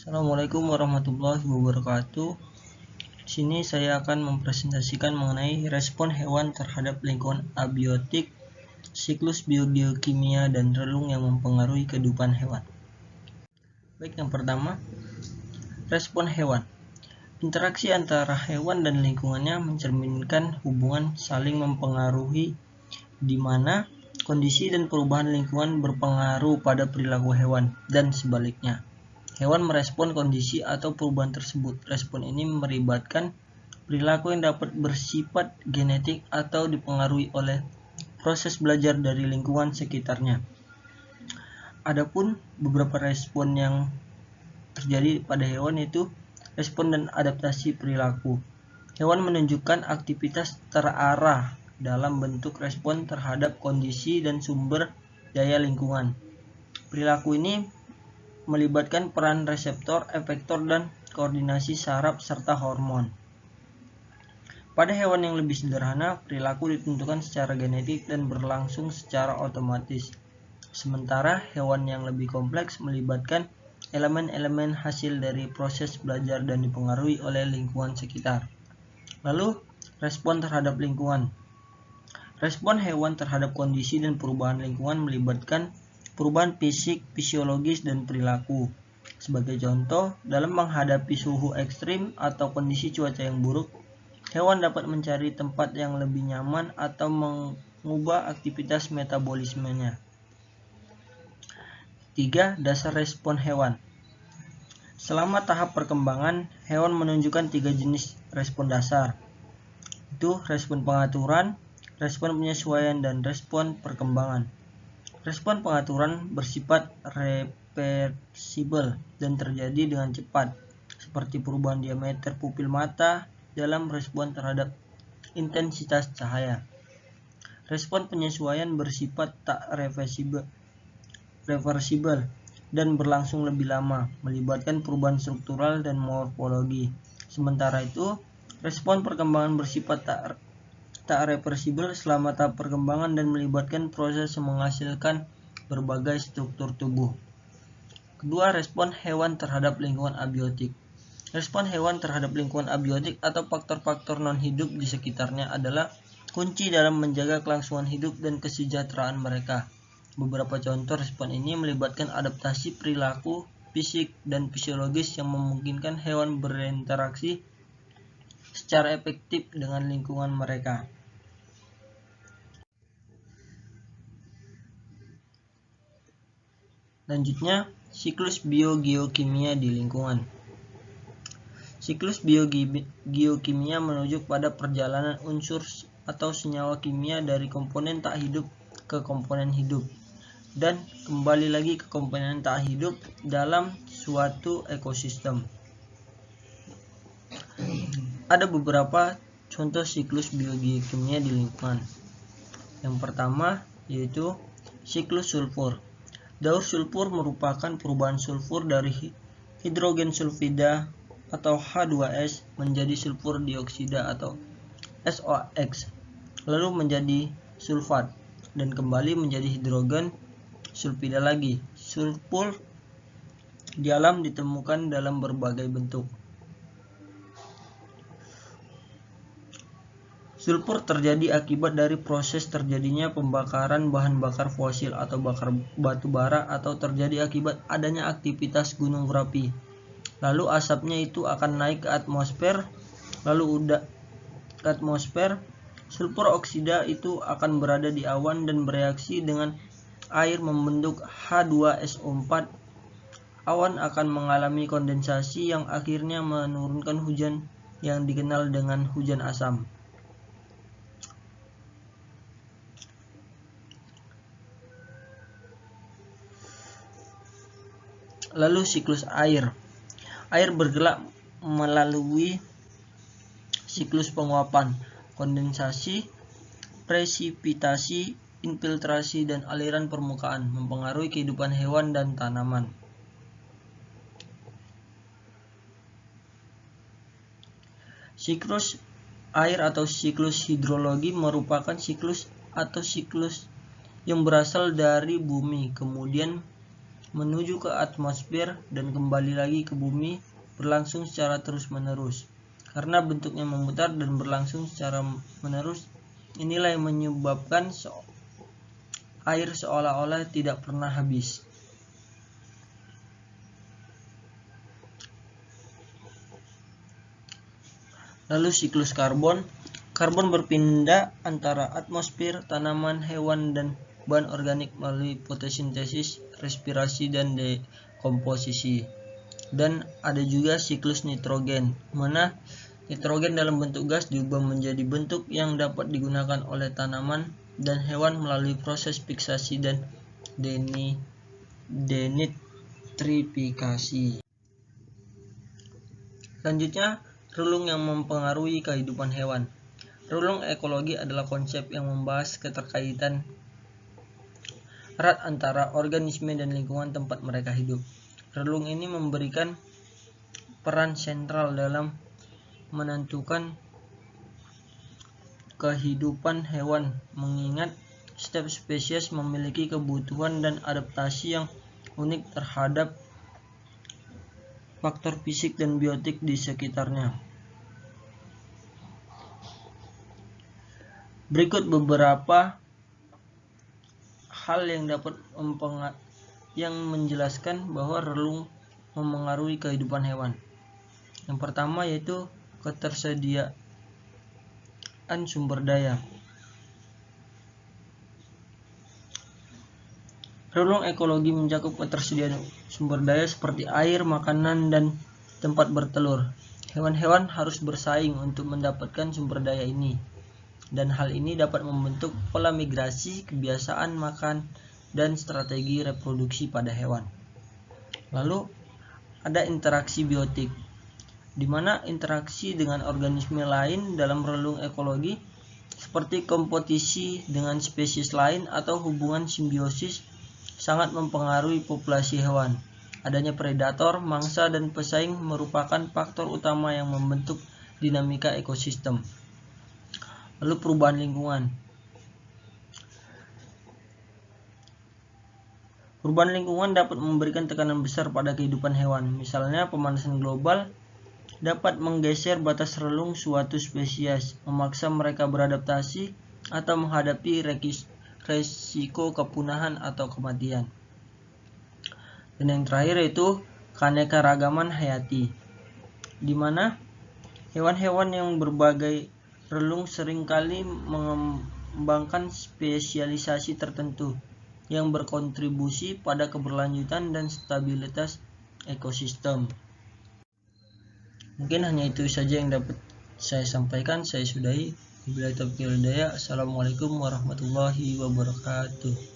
Assalamualaikum warahmatullahi wabarakatuh. Di sini saya akan mempresentasikan mengenai respon hewan terhadap lingkungan abiotik, siklus biogeokimia, dan relung yang mempengaruhi kehidupan hewan. Baik, yang pertama, respon hewan. Interaksi antara hewan dan lingkungannya mencerminkan hubungan saling mempengaruhi di mana kondisi dan perubahan lingkungan berpengaruh pada perilaku hewan dan sebaliknya. Hewan merespon kondisi atau perubahan tersebut. Respon ini melibatkan perilaku yang dapat bersifat genetik atau dipengaruhi oleh proses belajar dari lingkungan sekitarnya. Adapun beberapa respon yang terjadi pada hewan yaitu respon dan adaptasi perilaku. Hewan menunjukkan aktivitas terarah dalam bentuk respon terhadap kondisi dan sumber daya lingkungan. Perilaku ini melibatkan peran reseptor, efektor, dan koordinasi saraf serta hormon. Pada hewan yang lebih sederhana, perilaku ditentukan secara genetik dan berlangsung secara otomatis. Sementara hewan yang lebih kompleks melibatkan elemen-elemen hasil dari proses belajar dan dipengaruhi oleh lingkungan sekitar. Lalu, respon terhadap lingkungan. Respon hewan terhadap kondisi dan perubahan lingkungan melibatkan perubahan fisik, fisiologis, dan perilaku. Sebagai contoh, dalam menghadapi suhu ekstrim atau kondisi cuaca yang buruk, hewan dapat mencari tempat yang lebih nyaman atau mengubah aktivitas metabolismenya. 3. Dasar respon hewan. Selama tahap perkembangan, hewan menunjukkan 3 jenis respon dasar, yaitu respon pengaturan, respon penyesuaian, dan respon perkembangan. Respon pengaturan bersifat reversibel dan terjadi dengan cepat, seperti perubahan diameter pupil mata dalam respon terhadap intensitas cahaya. Respon penyesuaian bersifat tak reversibel dan berlangsung lebih lama, melibatkan perubahan struktural dan morfologi. Sementara itu, respon perkembangan bersifat tak reversibel selama tahap perkembangan dan melibatkan proses yang menghasilkan berbagai struktur tubuh. Kedua, respon hewan terhadap lingkungan abiotik. Respon hewan terhadap lingkungan abiotik atau faktor-faktor non-hidup di sekitarnya adalah kunci dalam menjaga kelangsungan hidup dan kesejahteraan mereka. Beberapa contoh respon ini melibatkan adaptasi perilaku, fisik, dan fisiologis yang memungkinkan hewan berinteraksi secara efektif dengan lingkungan mereka. Selanjutnya, siklus biogeokimia di lingkungan. Siklus biogeokimia merujuk pada perjalanan unsur atau senyawa kimia dari komponen tak hidup ke komponen hidup dan kembali lagi ke komponen tak hidup dalam suatu ekosistem. Ada beberapa contoh siklus biogeokimia di lingkungan. Yang pertama yaitu siklus sulfur. Daur sulfur merupakan perubahan sulfur dari hidrogen sulfida atau H2S menjadi sulfur dioksida atau SOX, lalu menjadi sulfat dan kembali menjadi hidrogen sulfida lagi. Sulfur di alam ditemukan dalam berbagai bentuk. Sulfur terjadi akibat dari proses terjadinya pembakaran bahan bakar fosil atau bakar batu bara atau terjadi akibat adanya aktivitas gunung berapi. Lalu asapnya itu akan naik ke atmosfer, sulfur oksida itu akan berada di awan dan bereaksi dengan air membentuk H2SO4. Awan akan mengalami kondensasi yang akhirnya menurunkan hujan yang dikenal dengan hujan asam. Lalu siklus air. Air bergerak melalui siklus penguapan, kondensasi, presipitasi, infiltrasi, dan aliran permukaan, mempengaruhi kehidupan hewan dan tanaman. Siklus air atau siklus hidrologi merupakan siklus yang berasal dari bumi, kemudian menuju ke atmosfer dan kembali lagi ke bumi berlangsung secara terus-menerus. Karena bentuknya memutar dan berlangsung secara menerus, inilah yang menyebabkan air seolah-olah tidak pernah habis. Lalu siklus karbon. Karbon berpindah antara atmosfer, tanaman, hewan, dan bahan organik melalui fotosintesis, respirasi, dan dekomposisi. Dan ada juga siklus nitrogen, mana nitrogen dalam bentuk gas diubah menjadi bentuk yang dapat digunakan oleh tanaman dan hewan melalui proses fiksasi dan denitrifikasi. Selanjutnya, relung yang mempengaruhi kehidupan hewan. Relung ekologi adalah konsep yang membahas keterkaitan erat antara organisme dan lingkungan tempat mereka hidup. Relung ini memberikan peran sentral dalam menentukan kehidupan hewan, mengingat setiap spesies memiliki kebutuhan dan adaptasi yang unik terhadap faktor fisik dan biotik di sekitarnya. Berikut beberapa hal yang menjelaskan bahwa relung memengaruhi kehidupan hewan. Yang pertama yaitu ketersediaan sumber daya. Relung ekologi mencakup ketersediaan sumber daya seperti air, makanan, dan tempat bertelur. Hewan-hewan harus bersaing untuk mendapatkan sumber daya ini, dan hal ini dapat membentuk pola migrasi, kebiasaan makan, dan strategi reproduksi pada hewan. Lalu ada interaksi biotik, di mana interaksi dengan organisme lain dalam relung ekologi seperti kompetisi dengan spesies lain atau hubungan simbiosis sangat mempengaruhi populasi hewan. Adanya predator, mangsa, dan pesaing merupakan faktor utama yang membentuk dinamika ekosistem. Lalu perubahan lingkungan. Perubahan lingkungan dapat memberikan tekanan besar pada kehidupan hewan. Misalnya, pemanasan global dapat menggeser batas relung suatu spesies, memaksa mereka beradaptasi atau menghadapi resiko kepunahan atau kematian. Dan yang terakhir yaitu keanekaragaman hayati, di mana hewan-hewan yang berbagai relung seringkali mengembangkan spesialisasi tertentu yang berkontribusi pada keberlanjutan dan stabilitas ekosistem. Mungkin hanya itu saja yang dapat saya sampaikan. Saya sudahi. Wabillahi taufiq wal hidayah. Assalamualaikum warahmatullahi wabarakatuh.